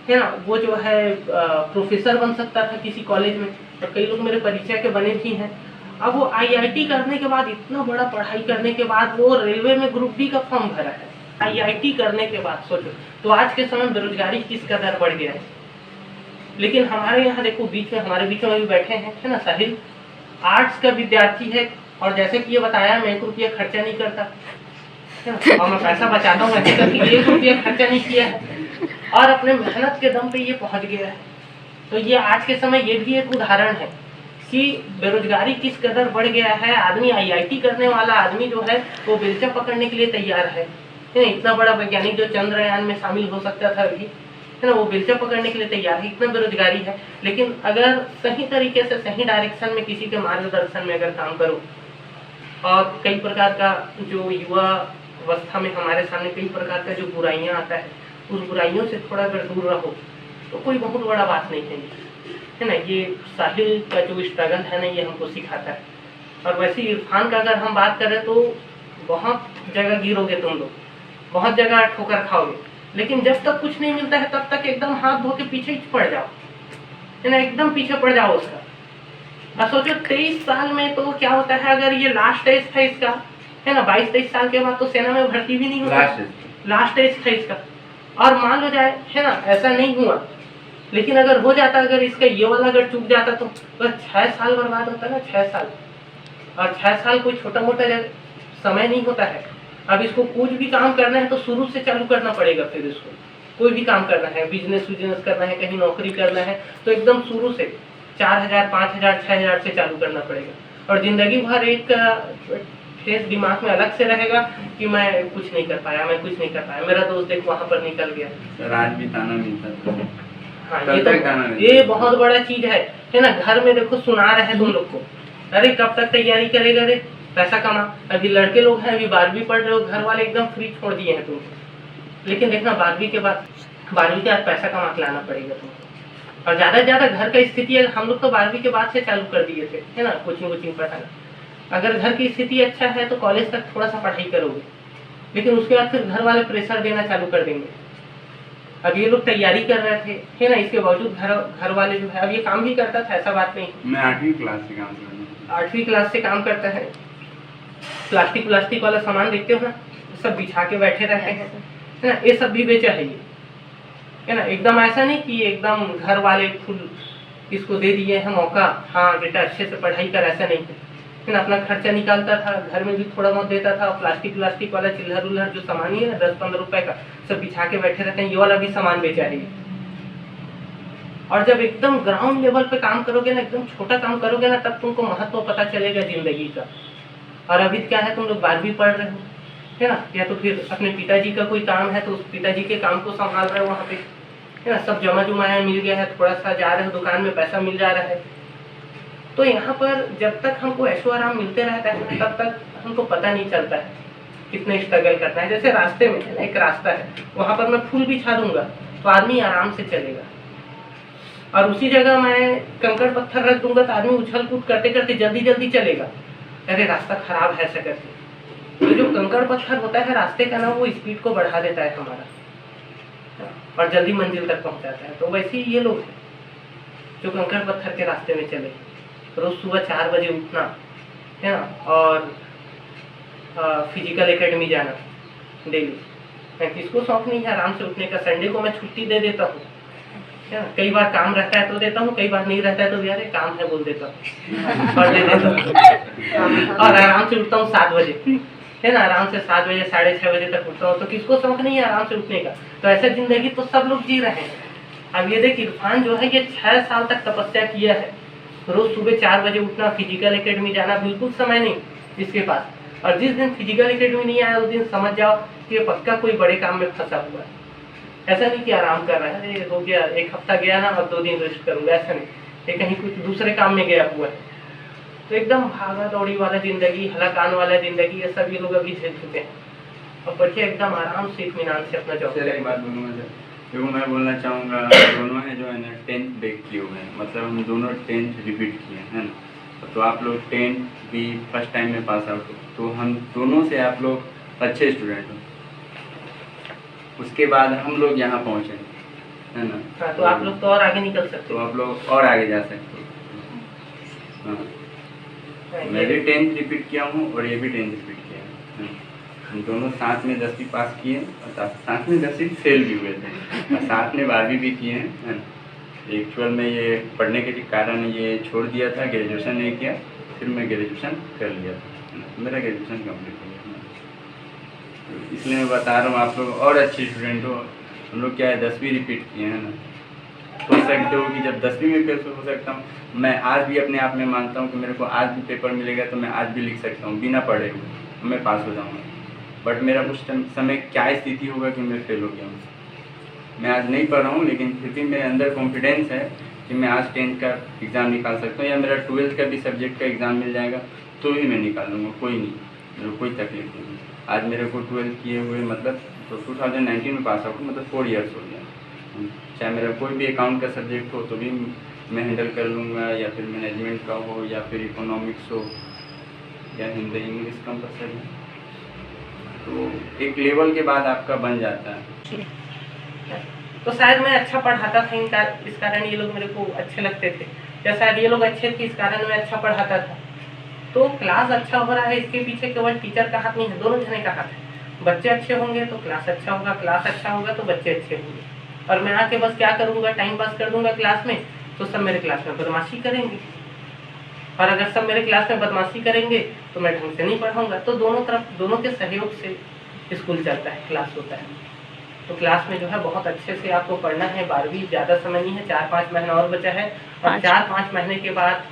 है ना, वो जो है प्रोफेसर बन सकता था किसी कॉलेज में, और कई लोग मेरे परिचय के बने भी हैं। अब वो IIT करने के बाद, इतना बड़ा पढ़ाई करने के बाद, वो रेलवे में ग्रुप D का फॉर्म भरा है। IIT करने के बाद सोचो, तो आज के समय बेरोजगारी किस कदर बढ़ गया है। लेकिन हमारे यहाँ देखो, हमारे बीच में भी बैठे हैं, है ना, साहिल आर्ट्स का विद्यार्थी है, और जैसे कि ये बताया मैं 1 रुपया खर्चा नहीं करता, और मैं पैसा बचाता हूँ ऐसे करके 1 रुपया खर्चा नहीं किया है, और अपने मेहनत के दम पे ये पहुँच गया है। तो ये आज के समय ये भी एक उदाहरण है कि बेरोजगारी किस कदर बढ़ गया है। आदमी IIT करने वाला आदमी जो है वो बेलचा पकड़ने के लिए तैयार है। इतना बड़ा वैज्ञानिक जो चंद्रयान में शामिल हो सकता था अभी, है ना, वो बेलचा पकड़ने के लिए तैयार है। इतना बेरोजगारी है, लेकिन अगर सही तरीके से सही डायरेक्शन में किसी के मार्गदर्शन में अगर काम करो और कई प्रकार का जो युवा अवस्था में हमारे सामने कई प्रकार का जो बुराइयां आता है, उस बुराइयों से थोड़ा अगर दूर रहो तो कोई बहुत बड़ा बात नहीं है ना। ये साहिल का जो स्ट्रगल है ना, ये हमको सिखाता है। और वैसे इरफान का अगर हम बात करें तो बहुत जगह गिरोगे तुम लोग, बहुत जगह ठोकर खाओगे, लेकिन जब तक कुछ नहीं मिलता है तब तक एकदम हाथ धो के पीछे ही पड़ जाओ, है ना, एकदम पीछे पड़ जाओ उसका। और सोचो 23 साल में तो क्या होता है, अगर ये लास्ट एज था इसका, है ना, 22-23 साल के बाद तो सेना में भर्ती भी नहीं होता, लास्ट एज था इसका। और मान लो जाए, है ना, ऐसा नहीं हुआ, लेकिन अगर हो जाता, अगर इसका ये वाला अगर चूक जाता तो 6 साल बर्बाद होता ना, 6 साल। और 6 साल कोई छोटा मोटा समय नहीं होता है। अब इसको कुछ भी काम करना है तो शुरू से चालू करना पड़ेगा। फिर इसको कोई भी काम करना है, बिजनेस करना है, कहीं नौकरी करना है, तो एकदम शुरू से 4000, 5000, 6000 से चालू करना पड़ेगा। और जिंदगी भर एक फेस दिमाग में अलग से रहेगा कि मैं कुछ नहीं कर पाया, मैं कुछ नहीं कर पाया, मेरा दोस्त देख वहाँ पर निकल गया। आज भी ताना मिलता था। हाँ, ये बहुत बड़ा चीज है ना। घर में देखो सुना रहे हैं तुम लोग को, अरे कब तक तैयारी करेगा रे, पैसा कमा। अभी लड़के लोग हैं, अभी 12वीं पढ़ रहे हो, घर वाले एकदम फ्री छोड़ दिए हैं तुमको, लेकिन देखना 12वीं के बाद पैसा कमा के लाना पड़ेगा तुमको। और ज़्यादा से ज़्यादा घर का स्थिति है, हम लोग तो 12वीं के बाद से चालू कर दिए थे, है ना, कोचिंग पढ़ाना। अगर घर की स्थिति अच्छा है तो कॉलेज तक थोड़ा सा पढ़ाई करोगे, लेकिन उसके बाद फिर घर वाले प्रेशर देना चालू कर देंगे। अब ये लोग तैयारी कर रहे थे, है ना, इसके बावजूद घर वाले जो है, अब ये काम भी करता था, ऐसा बात नहीं। मैं 8वीं क्लास से काम कर रहा हूँ। 8वीं क्लास से काम करता है। प्लास्टिक वाला सामान देखते हो ना, सब बिछा के बैठे रहते हैं, है ना, ये सब भी बेचा है ये, है ना। एकदम ऐसा नहीं कि एकदम घर वाले फुल इसको दे दिए हैं मौका, हाँ बेटा अच्छे से पढ़ाई कर, ऐसा नहीं है ना। अपना खर्चा निकालता था, घर में भी थोड़ा बहुत देता था। प्लास्टिक वाला चिल्लर उल्लर जो सामान ही है 10-15 रुपए का, सब बिछा के बैठे रहते हैं, ये वाला भी सामान बेचा है। और जब एकदम ग्राउंड लेवल पे काम करोगे ना, एकदम छोटा काम करोगे ना, तब तुमको महत्व पता चलेगा जिंदगी का। और अभी क्या है, तुम लोग 12वीं पढ़ रहे हो, है ना, या तो फिर अपने पिताजी का कोई काम है तो उस पिताजी के काम को संभाल रहे हो वहाँ पे, है ना, सब जमा जुमाया मिल गया है, थोड़ा सा जा रहे हो दुकान में, पैसा मिल जा रहा है। तो यहाँ पर जब तक हमको ऐशो आराम मिलते रहता है तब तक हमको पता नहीं चलता है कितने स्ट्रगल करना है। जैसे रास्ते में है ना, एक रास्ता है, वहाँ पर मैं फूल बिछा दूंगा तो आदमी आराम से चलेगा, और उसी जगह मैं कंकड़ पत्थर रख दूंगा तो आदमी उछल कूद करते करते जल्दी चलेगा, अरे रास्ता खराब है ऐसा करके। तो जो कंकड़ पत्थर होता है रास्ते का ना, वो स्पीड को बढ़ा देता है हमारा और जल्दी मंजिल तक पहुंचाता है। तो वैसे ही ये लोग हैं जो कंकड़ पत्थर के रास्ते में चले, रोज सुबह 4 बजे उठना, है ना, और फिजिकल एकेडमी जाना डेली। किसको शौक नहीं है आराम से उठने का। संडे को मैं छुट्टी दे देता हूँ, है ना, कई बार काम रहता है तो देता हूँ, कई बार नहीं रहता है तो यार काम है बोल देता हूँ और दे देता हूँ। और आराम से उठता हूँ 7 बजे, है ना, आराम से 7 बजे 6:30 बजे तक उठता हूँ। तो किसको शौक नहीं है आराम से उठने का। तो ऐसा जिंदगी तो सब लोग जी रहे हैं। अब ये देख, इरफान जो है ये 6 साल तक तपस्या किया है, रोज सुबह 4 बजे उठना, फिजिकल एकेडमी जाना, बिल्कुल समय नहीं इसके पास। और जिस दिन फिजिकल एकेडमी नहीं आया उस दिन समझ जाओ कि ये पक्का कोई बड़े काम में फंसा हुआ है। ऐसा नहीं कि आराम कर रहा है, ये हो गया 1 हफ्ता गया ना और 2 दिन रेस्ट करूंगा, ऐसा नहीं, ये कहीं कुछ दूसरे काम में गया हुआ है। तो एकदम भागा दौड़ी वाला जिंदगी, हलाकान वाला जिंदगी, ये सब ये लोग अभी झेल चुके हैं और बढ़िया एकदम आराम से इत्मीनान से अपना जॉब। एक बात बोलूँगा सर, देखो मैं बोलना चाहूँगा, दोनों है जो है ना 10th बैक किए हुए हैं, मतलब हम दोनों 10th रिपीट किए हैं ना। तो आप लोग 10th भी फर्स्ट टाइम में पास आउट हो, तो हम दोनों से आप लोग अच्छे स्टूडेंट हो। उसके बाद हम लोग यहाँ पहुँचे, है ना। हाँ, तो आप लोग तो और आगे निकल सकते तो हो, आप लोग और आगे जा सकते हो। हाँ, मैं भी 10th रिपीट किया हूँ और ये भी 10th रिपीट किया है। हम दोनों साथ में 10वीं पास किए और साथ में 10वीं फेल भी हुए थे और साथ में 12वीं भी किए हैं, है ना। एक्चुअल में ये पढ़ने के कारण ये छोड़ दिया था, ग्रेजुएशन नहीं किया, फिर मैं ग्रेजुएशन कर लिया था, मेरा ग्रेजुएशन कंप्लीट हो गया। तो इसलिए मैं बता रहा हूँ आप लोग और अच्छे स्टूडेंट हो। हम लोग क्या है 10वीं रिपीट किए हैं ना, सोच सकते हो कि जब 10वीं में फेल हो सकता हूँ, मैं आज भी अपने आप में मानता हूँ कि मेरे को आज भी पेपर मिलेगा तो मैं आज भी लिख सकता हूँ बिना पढ़े हुए, मैं पास हो जाऊँगा। बट मेरा उस समय क्या स्थिति होगा कि मैं फेल हो गया हूँ। मैं आज नहीं पढ़ रहा हूँ, लेकिन फिर भी मेरे अंदर कॉन्फिडेंस है कि मैं आज 10th का एग्ज़ाम निकाल सकता हूँ या मेरा 12th का भी सब्जेक्ट का एग्ज़ाम मिल जाएगा तो भी मैं निकालूंगा, कोई नहीं, मेरे को कोई तकलीफ नहीं। आज मेरे को 12 किए हुए मतलब तो 2019 में पास आउट, मतलब 4 ईयर्स हो गया। चाहे मेरा कोई भी अकाउंट का सब्जेक्ट हो तो भी मैं हैंडल कर लूँगा, या फिर मैनेजमेंट का हो, या फिर इकोनॉमिक्स हो, या हिंदी इंग्लिश कंपलसरी। तो एक लेवल के बाद आपका बन जाता है। तो शायद मैं अच्छा पढ़ाता था, इस कारण ये लोग मेरे को अच्छे लगते थे, या शायद ये लोग अच्छे थे इस कारण मैं अच्छा पढ़ाता था। तो क्लास अच्छा हो रहा है, इसके पीछे केवल टीचर का हाथ नहीं है, दोनों जने का हाथ है। बच्चे अच्छे होंगे तो क्लास अच्छा होगा, क्लास अच्छा होगा तो बच्चे अच्छे होंगे। और मैं आके बस क्या करूँगा, टाइम पास कर दूंगा क्लास में, तो सब मेरे क्लास में बदमाशी करेंगे। और अगर सब मेरे क्लास में बदमाशी करेंगे तो मैं ढंग से नहीं पढ़ाऊंगा। तो दोनों के सहयोग से स्कूल चलता है, क्लास होता है। तो क्लास में जो है बहुत अच्छे से आपको पढ़ना है। 12वीं ज़्यादा समय नहीं है, 4-5 महीना और बचा है, और 4-5 महीने के बाद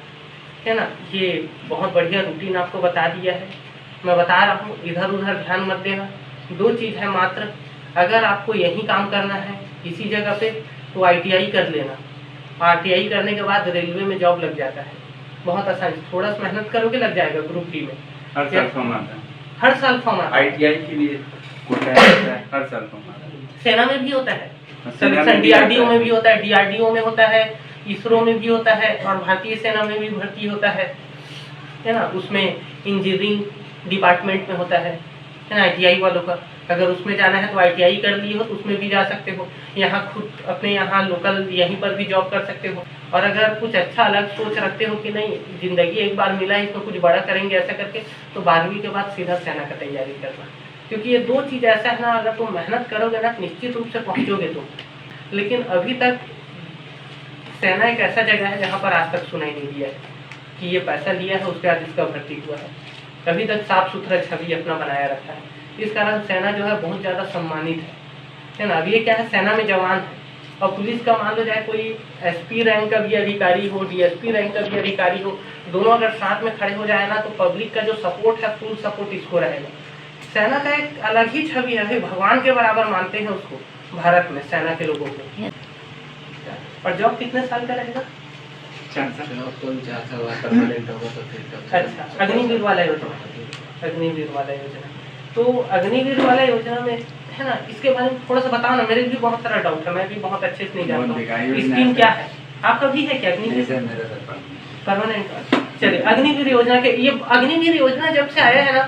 है ना, ये बहुत बढ़िया रूटीन आपको बता दिया है। मैं बता रहा हूँ, इधर उधर ध्यान मत देना। 2 चीज़ है मात्र, अगर आपको यही काम करना है इसी जगह पे तो ITI कर लेना। ITI करने के बाद रेलवे में जॉब लग जाता है, बहुत आसान, थोड़ा सा मेहनत करोगे लग जाएगा। ग्रुप डी में हर साल फॉर्म आता है, हर साल फॉर्म आता है। ITI के लिए कोटा रहता है, हर साल फॉर्म आता है। सेना में भी होता है, सेना में भी DRDO आता में है। भी होता है, DRDO में होता है, इसरो में भी होता है, और भारतीय सेना में भी भर्ती होता है ना। उसमें इंजीनियरिंग डिपार्टमेंट में होता है ना, ITI वालों का। अगर उसमें जाना है तो ITI कर लिए हो तो उसमें भी जा सकते हो। यहाँ खुद अपने यहाँ लोकल यहीं पर भी जॉब कर सकते हो। और अगर कुछ अच्छा अलग सोच रखते हो कि नहीं, ज़िंदगी एक बार मिला है, इसमें कुछ बड़ा करेंगे ऐसा करके, तो 12वीं के बाद सीधा सेना का तैयारी करना। क्योंकि ये 2 चीज़ ऐसा है ना, अगर तुम मेहनत करोगे ना निश्चित रूप से पहुँचोगे तुम। लेकिन अभी तक सेना एक ऐसा जगह है जहाँ पर आज तक सुनाई नहीं दिया है कि ये पैसा लिया है उसके बाद इसका भर्ती हुआ है। अभी तक साफ सुथरा छवि अपना बनाया रखा है। इस कारण सेना जो है बहुत ज़्यादा सम्मानित है ना। अब ये क्या है, सेना में जवान है, और पुलिस का मान लो जाए कोई SP रैंक का भी अधिकारी हो, DSP रैंक का भी अधिकारी हो, दोनों अगर साथ में खड़े हो जाए ना तो पब्लिक का जो सपोर्ट है, फुल सपोर्ट इसको रहेगा। सेना का एक अलग ही छवि है, भगवान के बराबर मानते हैं उसको भारत में, सेना के लोगों को। और जॉब कितने साल का रहेगा? 4 साल बाद परमानेंट होगा तो फिर अच्छा, अग्निवीर वाला योजना, अग्निवीर वाला योजना। तो अग्निवीर वाला योजना में है ना, इसके बारे में थोड़ा सा बताओ ना, मेरे भी बहुत सारा डाउट है, मैं भी बहुत अच्छे से नहीं जानता हूँ। स्कीम क्या है? आपका भी है क्या अग्निवीर? परमानेंट। चलिए, अग्निवीर योजना के, ये अग्निवीर योजना जब से आया है ना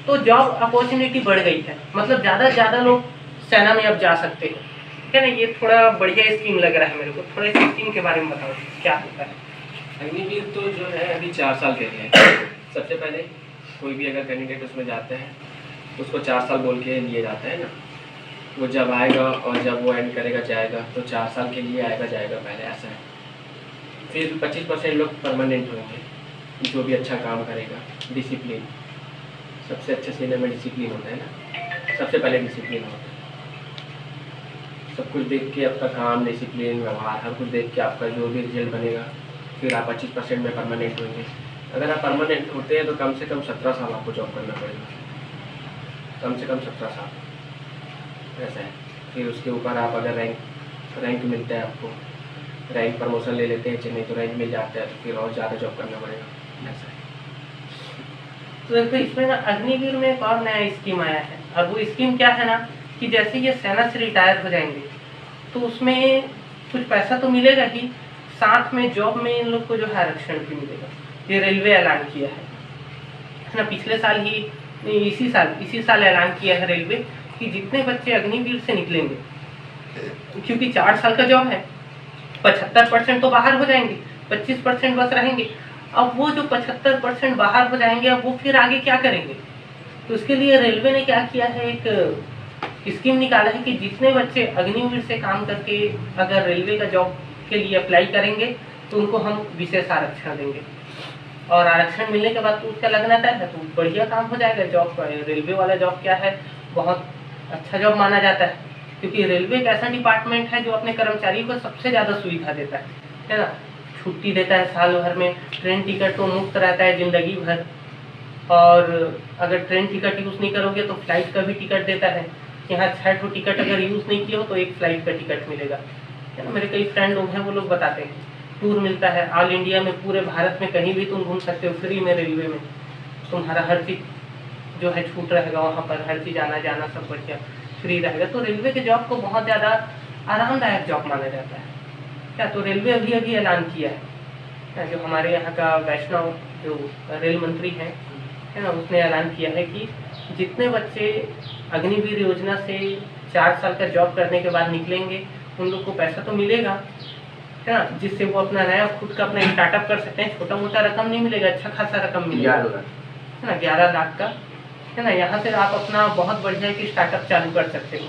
तो जॉब अपॉर्चुनिटी बढ़ गई है, मतलब ज़्यादा से ज़्यादा लोग सेना में अब जा सकते हैं, है ना। ये थोड़ा बढ़िया स्कीम लग रहा है मेरे को। थोड़ा इस स्कीम के बारे में बताओ, क्या होता है? अग्निवीर तो जो है अभी 4 साल के लिए है। सबसे पहले कोई भी अगर कैंडिडेट उसमें जाते हैं उसको 4 साल बोल के लिए जाता है ना। वो जब आएगा और जब वो एंड करेगा जाएगा तो 4 साल के लिए आएगा जाएगा पहले, ऐसा है। फिर 25% लोग परमानेंट होंगे, जो भी अच्छा काम करेगा। डिसिप्लिन, सबसे अच्छे सीनियर में डिसिप्लिन होता है ना, सबसे पहले डिसिप्लिन होता है। सब कुछ देख के आपका काम, डिसिप्लिन, व्यवहार, हर कुछ देख के आपका जो भी रिजल्ट बनेगा, फिर आप 25% में परमानेंट होंगे। अगर आप परमानेंट होते हैं तो कम से कम 17 साल आपको जॉब करना पड़ेगा, कम से कम 17 साल, ऐसा है। फिर उसके ऊपर आप अगर रैंक मिलता है आपको, रैंक प्रमोशन ले लेते हैं, नहीं तो रैंक मिल जाता है तो फिर और ज़्यादा जॉब करना पड़ेगा, ऐसा है। तो देखो इसमें ना अग्निवीर में एक और नया स्कीम आया है, और वो स्कीम क्या है ना कि जैसे ये सेना से रिटायर हो जाएंगे तो उसमें कुछ पैसा तो मिलेगा ही, साथ में जॉब में इन लोग को जो है आरक्षण भी मिलेगा। ये रेलवे ऐलान किया है ना, पिछले साल ही, इसी साल ऐलान किया है रेलवे कि जितने बच्चे अग्निवीर से निकलेंगे, क्योंकि 4 साल का जॉब है, 75% तो बाहर हो जाएंगे, 25% बस रहेंगे। अब वो जो 75% बाहर हो जाएंगे, अब वो फिर आगे क्या करेंगे? तो उसके लिए रेलवे ने क्या किया है, एक स्कीम निकाला है कि जितने बच्चे अग्निवीर से काम करके अगर रेलवे का जॉब के लिए अप्लाई करेंगे तो उनको हम विशेष आरक्षण देंगे, और आरक्षण मिलने के बाद तो उसका लगना तय है, तो बढ़िया काम हो जाएगा। जॉब, रेलवे वाला जॉब क्या है, बहुत अच्छा जॉब माना जाता है, क्योंकि रेलवे एक ऐसा डिपार्टमेंट है जो अपने कर्मचारियों को सबसे ज़्यादा सुविधा देता है ना। छुट्टी देता है साल भर में, ट्रेन टिकट तो मुफ्त रहता है ज़िंदगी भर, और अगर ट्रेन टिकट यूज़ नहीं करोगे तो फ्लाइट का भी टिकट देता है। यहाँ 6 टिकट अगर यूज़ नहीं किया हो तो एक फ्लाइट का टिकट मिलेगा, है ना। मेरे कई फ्रेंड लोग हैं, वो लोग बताते हैं टूर मिलता है ऑल इंडिया में, पूरे भारत में कहीं भी तुम घूम सकते हो फ्री में रेलवे में, तुम्हारा हर चीज़ जो है छूट रहेगा वहाँ पर, हर चीज़ आना जाना सब बढ़िया फ्री रहेगा। तो रेलवे के जॉब को बहुत ज़्यादा आरामदायक जॉब माना जाता है क्या। तो रेलवे अभी अभी ऐलान किया है, जो हमारे यहाँ का वैष्णव जो रेल मंत्री हैं है ना, उसने ऐलान किया है कि जितने बच्चे अग्निवीर योजना से 4 साल का जॉब करने के बाद निकलेंगे उन लोग को पैसा तो मिलेगा है ना, जिससे वो अपना नया खुद का अपना स्टार्टअप कर सकते हैं। छोटा मोटा रकम नहीं मिलेगा, अच्छा खासा रकम मिलेगा है ना, 11 लाख का है ना। यहाँ से आप अपना बहुत बढ़िया एक स्टार्टअप चालू कर सकते हो।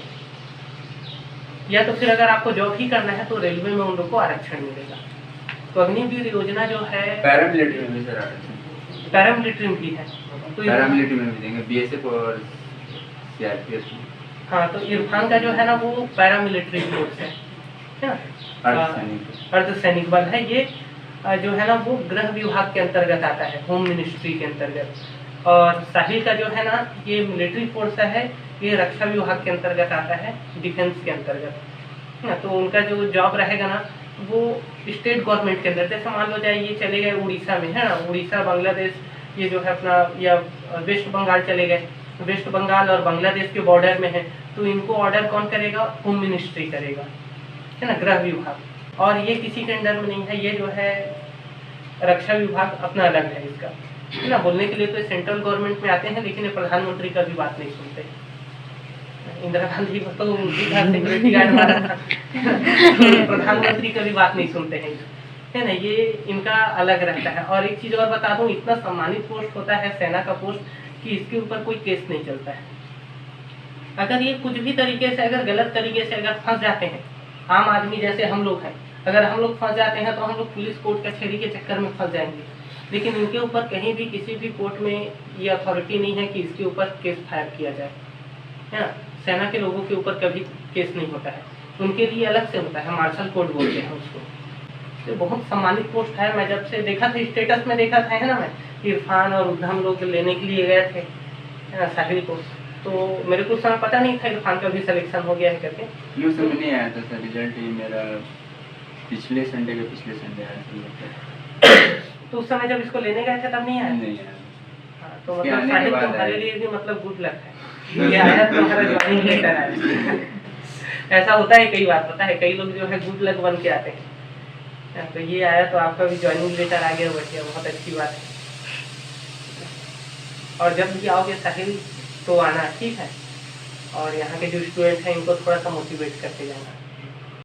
या तो फिर अगर आपको जॉब ही करना है तो रेलवे में उन लोग को आरक्षण मिलेगा। तो अग्निवीर योजना जो है पैरामिलिट्री में भी सर आरक्षण, पैरामिलिट्री में भी है, तो पैरामिलिट्री में भी देंगे, बीएसएफ और सीआरपीएफ। हाँ, तो इरफान का जो है ना वो पैरामिलिट्री फोर्स है ना, अर्धसैनिक बल है। ये जो है ना वो गृह विभाग के अंतर्गत आता है, होम मिनिस्ट्री के अंतर्गत। और साहिल का जो है ना ये मिलिट्री फोर्स है, ये रक्षा विभाग के अंतर्गत आता है, डिफेंस के अंतर्गत है ना। तो उनका जो जॉब रहेगा ना वो स्टेट गवर्नमेंट के अंदर, जैसे मान लो जाए ये चले गए उड़ीसा में है ना, उड़ीसा बांग्लादेश ये जो है अपना, या वेस्ट बंगाल चले गए, वेस्ट बंगाल और बांग्लादेश के बॉर्डर में है, तो इनको ऑर्डर कौन करेगा, होम मिनिस्ट्री करेगा है ना, गृह विभाग। और ये किसी के अंडर में नहीं है, ये जो है रक्षा विभाग अपना अलग है इसका है ना। बोलने के लिए तो सेंट्रल गवर्नमेंट में आते हैं, लेकिन ये प्रधानमंत्री का भी बात नहीं सुनते। इंदिरा गांधी को तो सिक्योरिटी गार्ड मारा था प्रधानमंत्री का भी बात नहीं सुनते हैं है ना, ये इनका अलग रहता है। और एक चीज़ और बता दूं, इतना सम्मानित पोस्ट होता है सेना का पोस्ट कि इसके ऊपर कोई केस नहीं चलता है। अगर ये कुछ भी तरीके से अगर गलत तरीके से अगर फंस जाते हैं, आम आदमी जैसे हम लोग हैं, अगर हम लोग फंस जाते हैं तो हम लोग पुलिस कोर्ट कचहरी के चक्कर में फंस जाएंगे। लेकिन इनके ऊपर कहीं भी किसी भी कोर्ट में ये अथॉरिटी नहीं है कि इसके ऊपर केस फायर किया जाए है ना। सेना के लोगों के ऊपर कभी केस नहीं होता है, उनके लिए अलग से होता है, मार्शल कोर्ट बोलते हैं उसको। तो बहुत सम्मानित पोस्ट है। मैं जब से देखा था, स्टेटस में देखा था है ना, मैं इरफान और उद्धम लोग लेने के लिए गए थे है ना साहिल को, तो मेरे को उस समय पता नहीं था इरफान का भी सिलेक्शन हो गया है करके। न्यूज़ में नहीं आया था सर, रिजल्ट ही मेरा पिछले संडे आया था। तो उस समय जब इसको लेने गए थे तब नहीं आया? नहीं आया। हाँ, तो मतलब साहिल तुम्हारे लिए भी मतलब गुड लक है, ये आया तुम्हारा ज्वाइनिंग लेटर आया ऐसा होता है कई बार, पता है कई लोग जो है गुड लक बन के आते हैं, तो ये आया तो आपका भी ज्वाइनिंग लेटर आ गया, बढ़िया, बहुत अच्छी बात है। और जब भी आओगे साहिल तो आना, ठीक है। और यहाँ के जो स्टूडेंट हैं इनको थोड़ा सा मोटिवेट करते जाना।